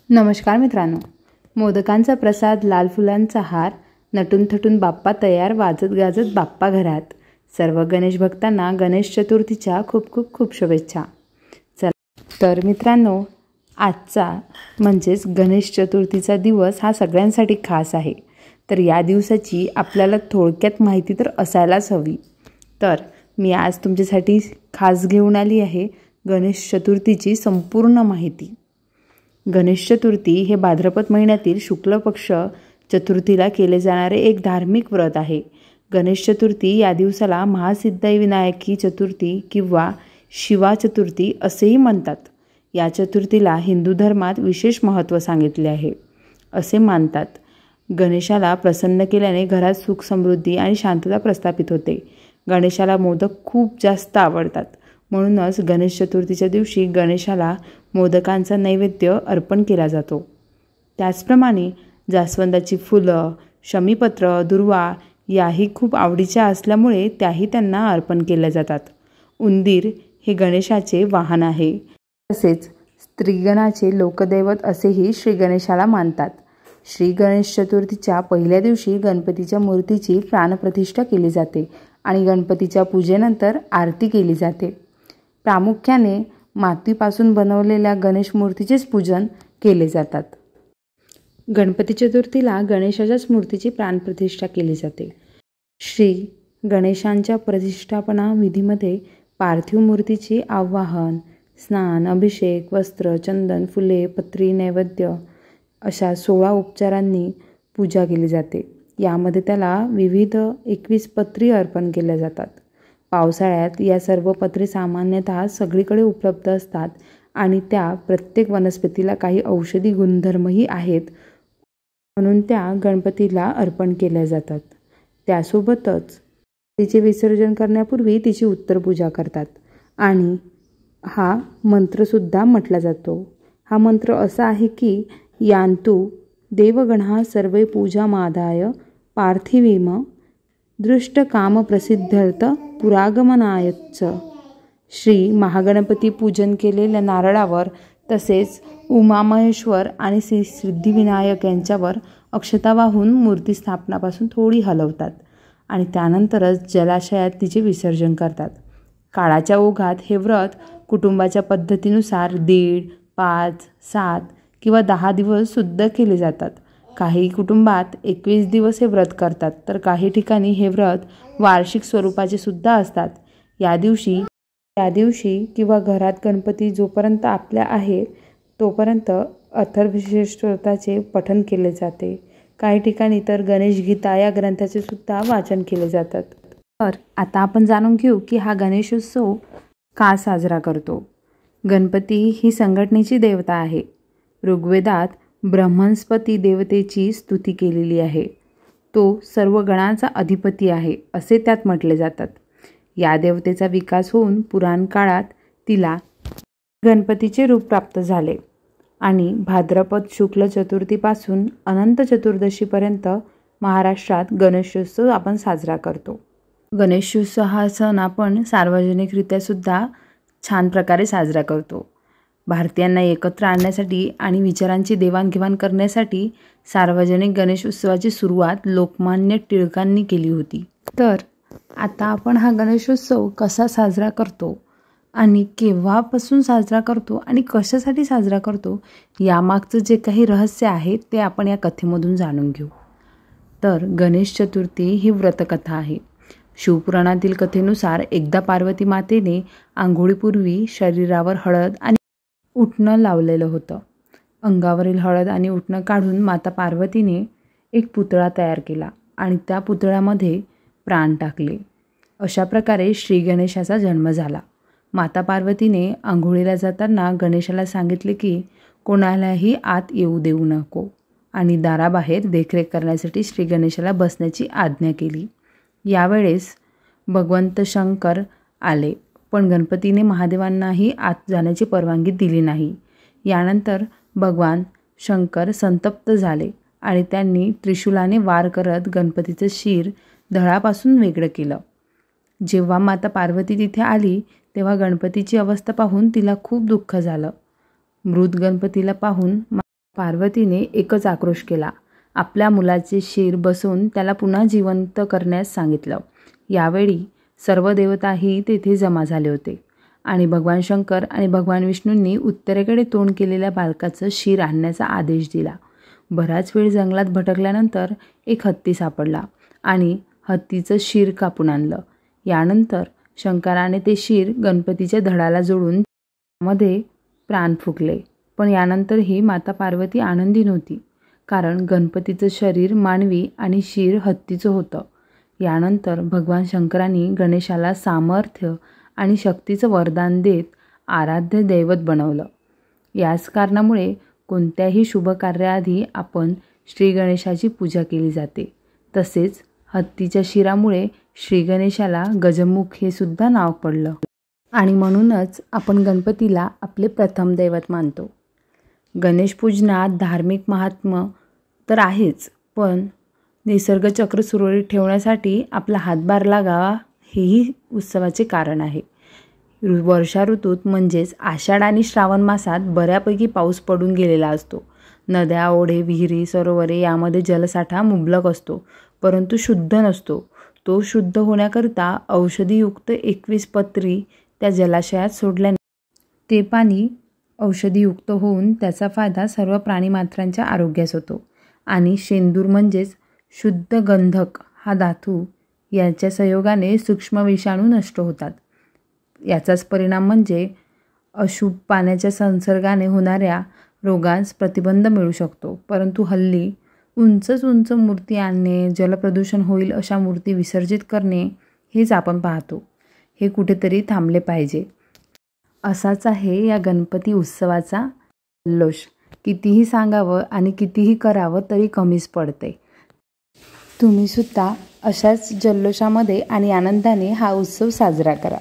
नमस्कार मित्रांनो, मोदकांचा प्रसाद, लाल फुलांचा हार, नटून थटून बाप्पा तयार, वाजत गाजत बाप्पा घरात. सर्व गणेश भक्तांना गणेश चतुर्थीच्या खूप खूप खूप शुभेच्छा. चला तर मित्रांनो, आजचा म्हणजेच गणेश चतुर्थीचा दिवस हा सगळ्यांसाठी खास आहे. तर या दिवसाची आपल्याला थोडक्यात माहिती तर असायलाच हवी. तर मी आज तुमच्यासाठी खास घेऊन आली आहे गणेश चतुर्थीची संपूर्ण माहिती. गणेश चतुर्थी हे भाद्रपद महिन्यातील शुक्ल पक्ष चतुर्थीला केले जाणारे एक धार्मिक व्रत आहे. गणेश चतुर्थी या दिवसाला महासिद्धिविनायकी चतुर्थी किंवा शिवा चतुर्थी असेही म्हणतात. या चतुर्थीला हिंदू धर्मात विशेष महत्त्व सांगितले आहे. असे मानतात, गणेशाला प्रसन्न केल्याने घरात सुख, समृद्धी आणि शांतता प्रस्थापित होते. गणेशाला मोदक खूप जास्त आवडतात. म्हणूनच गणेश चतुर्थीच्या दिवशी गणेशाला मोदकांचा नैवेद्य अर्पण केला जातो. त्याचप्रमाणे जास्वंदाची फुलं, शमीपत्र, दुर्वा याही खूप आवडीच्या असल्यामुळे त्याही त्यांना अर्पण केल्या जातात. उंदीर हे गणेशाचे वाहन आहे. तसेच स्त्रीगणाचे लोकदैवत असेही श्री गणेशाला मानतात. श्री गणेश चतुर्थीच्या पहिल्या दिवशी गणपतीच्या मूर्तीची प्राणप्रतिष्ठा केली जाते आणि गणपतीच्या पूजेनंतर आरती केली जाते. प्रामुख्याने मातीपासून बनवलेल्या गणेश मूर्तीचेच पूजन केले जातात. गणपती चतुर्थीला गणेशाच्याच मूर्तीची प्राणप्रतिष्ठा केली जाते. श्री गणेशांच्या प्रतिष्ठापना विधीमध्ये पार्थिव मूर्तीची आवाहन, स्नान, अभिषेक, वस्त्र, चंदन, फुले, पत्री, नैवेद्य अशा 16 उपचारांनी पूजा केली जाते. यामध्ये त्याला विविध 21 पत्री अर्पण केल्या जातात. पावसाळ्यात या सर्व पत्री सामान्यतः सगळीकडे उपलब्ध असतात आणि त्या प्रत्येक वनस्पतीला काही औषधी गुणधर्मही आहेत, म्हणून त्या गणपतीला अर्पण केल्या जातात. त्यासोबतच तिचे विसर्जन करण्यापूर्वी तिची उत्तरपूजा करतात आणि हा मंत्रसुद्धा म्हटला जातो. हा मंत्र असा आहे की, यान्तु देवगणः सर्वे पूजामादाय पार्थिवीम दृष्टकामप्रसिद्ध्यर्थ पुरागमनायच्च. श्री महागणपती पूजन केलेल्या नारळावर तसेच उमामहेश्वर आणि श्री सिद्धिविनायक यांच्यावर अक्षता वाहून मूर्ती स्थापनापासून थोडी हलवतात आणि त्यानंतरच जलाशयात तिचे विसर्जन करतात. काळाच्या ओघात हे व्रत कुटुंबाच्या पद्धतीनुसार 1.5, 5, 7 किंवा 10 दिवस सुद्धा केले जातात. काही कुटुंबात 21 दिवस हे व्रत करतात, तर काही ठिकाणी हे व्रत वार्षिक स्वरूपाचे सुद्धा असतात. या दिवशी किंवा घरात गणपती जोपर्यंत आपल्या आहे तोपर्यंत अथर्वशीर्ष स्तोत्राचे पठण केले जाते. काही ठिकाणी तर गणेश गीता या ग्रंथाचे सुद्धा वाचन केले जातात. तर आता आपण जाणून घेऊ की हा गणेशोत्सव का साजरा करतो. गणपती ही संघटनेची देवता आहे. ऋग्वेदात ब्रह्मस्पती देवतेची स्तुती केलेली आहे. तो सर्व गणांचा अधिपती आहे असे त्यात म्हटले जातात. या देवतेचा विकास होऊन पुराण काळात तिला गणपतीचे रूप प्राप्त झाले आणि भाद्रपद शुक्ल चतुर्थीपासून अनंत चतुर्दशीपर्यंत महाराष्ट्रात गणेशोत्सव आपण साजरा करतो. गणेशोत्सव हा सण आपण सार्वजनिकरित्या सुद्धा छान प्रकारे साजरा करतो. भारतीयांना एकत्र आणण्यासाठी आणि विचारांची देवाणघेवाण करण्यासाठी सार्वजनिक गणेश उत्सवाची सुरुवात लोकमान्य टिळकांनी केली होती. तर आता आपण हा गणेशोत्सव कसा साजरा करतो आणि केव्हापासून साजरा करतो आणि कशासाठी साजरा करतो यामागचं जे काही रहस्य आहे ते आपण या कथेमधून जाणून घेऊ. तर गणेश चतुर्थी ही व्रतकथा आहे. शिवपुराणातील कथेनुसार एकदा पार्वती मातेने आंघोळीपूर्वी शरीरावर हळद आणि उटणं लावलेलं होतं. अंगावरील हळद आणि उटणं काढून माता पार्वतीने एक पुतळा तयार केला आणि त्या पुतळ्यामध्ये प्राण टाकले. अशा प्रकारे श्री गणेशाचा जन्म झाला. माता पार्वतीने आंघोळीला जाताना गणेशाला सांगितले की कोणालाही आत येऊ देऊ नको आणि दाराबाहेर देखरेख करण्यासाठी श्री गणेशाला बसण्याची आज्ञा केली. यावेळेस भगवंत शंकर आले, पण गणपतीने महादेवांनाही आत जाण्याची परवानगी दिली नाही. यानंतर भगवान शंकर संतप्त झाले आणि त्यांनी त्रिशूलाने वार करत गणपतीचं शिर धडापासून वेगळं केलं. जेव्हा माता पार्वती तिथे आली तेव्हा गणपतीची अवस्था पाहून तिला खूप दुःख झालं. मृत गणपतीला पाहून पार्वतीने एकच आक्रोश केला. आपल्या मुलाचे शिर बसवून त्याला पुन्हा जिवंत करण्यास सांगितलं. यावेळी सर्व देवताही तेथे जमा झाले होते आणि भगवान शंकर आणि भगवान विष्णूंनी उत्तरेकडे तोंड केलेल्या बालकाचं शिर आणण्याचा आदेश दिला. बराच वेळ जंगलात भटकल्यानंतर एक हत्ती सापडला आणि हत्तीचं शिर कापून आणलं. यानंतर शंकराने ते शिर गणपतीच्या धडाला जोडून मध्ये प्राण फुकले. पण यानंतरही माता पार्वती आनंदी नव्हती, कारण गणपतीचं शरीर मानवी आणि शिर हत्तीचं होतं. यानंतर भगवान शंकरांनी गणेशाला सामर्थ्य आणि शक्तीचं वरदान देत आराध्य दैवत बनवलं. याच कारणामुळे कोणत्याही शुभ कार्याआधी आपण श्री गणेशाची पूजा केली जाते. तसेच हत्तीच्या शिरामुळे श्री गणेशाला गजमुख हे सुद्धा नाव पडलं आणि म्हणूनच आपण गणपतीला आपले प्रथम दैवत मानतो. गणेशपूजनात धार्मिक महात्म्य तर आहेच, पण निसर्गचक्र सुरळीत ठेवण्यासाठी आपला हातभार लागावा हेही उत्सवाचे कारण आहे. वर्षा ऋतूत म्हणजेच आषाढ आणि श्रावण मासात बऱ्यापैकी पाऊस पडून गेलेला असतो. नद्या, ओढे, विहिरी, सरोवरे यामध्ये जलसाठा मुबलक असतो, परंतु शुद्ध नसतो. तो शुद्ध होण्याकरिता औषधीयुक्त 21 पत्री त्या जलाशयात सोडल्याने ते पाणी औषधीयुक्त होऊन त्याचा फायदा सर्व प्राणीमात्रांच्या आरोग्यास होतो. आणि शेंदूर म्हणजेच शुद्ध गंधक हा धातू याच्या संयोगाने सूक्ष्म विषाणू नष्ट होतात. याचाच परिणाम म्हणजे अशुभ पाण्याच्या संसर्गाने होणाऱ्या रोगांस प्रतिबंध मिळू शकतो. परंतु हल्ली उंच मूर्ती आणणे, जलप्रदूषण होईल अशा मूर्ती विसर्जित करणे हेच आपण पाहतो. हे कुठेतरी थांबले पाहिजे. असाच आहे या गणपती उत्सवाचा जल्लोष. कितीही सांगावं आणि कितीही करावं तरी कमीच पडते. तुम्ही सुद्धा अशाच जल्लोषामध्ये आणि आनंदाने हा उत्सव साजरा करा.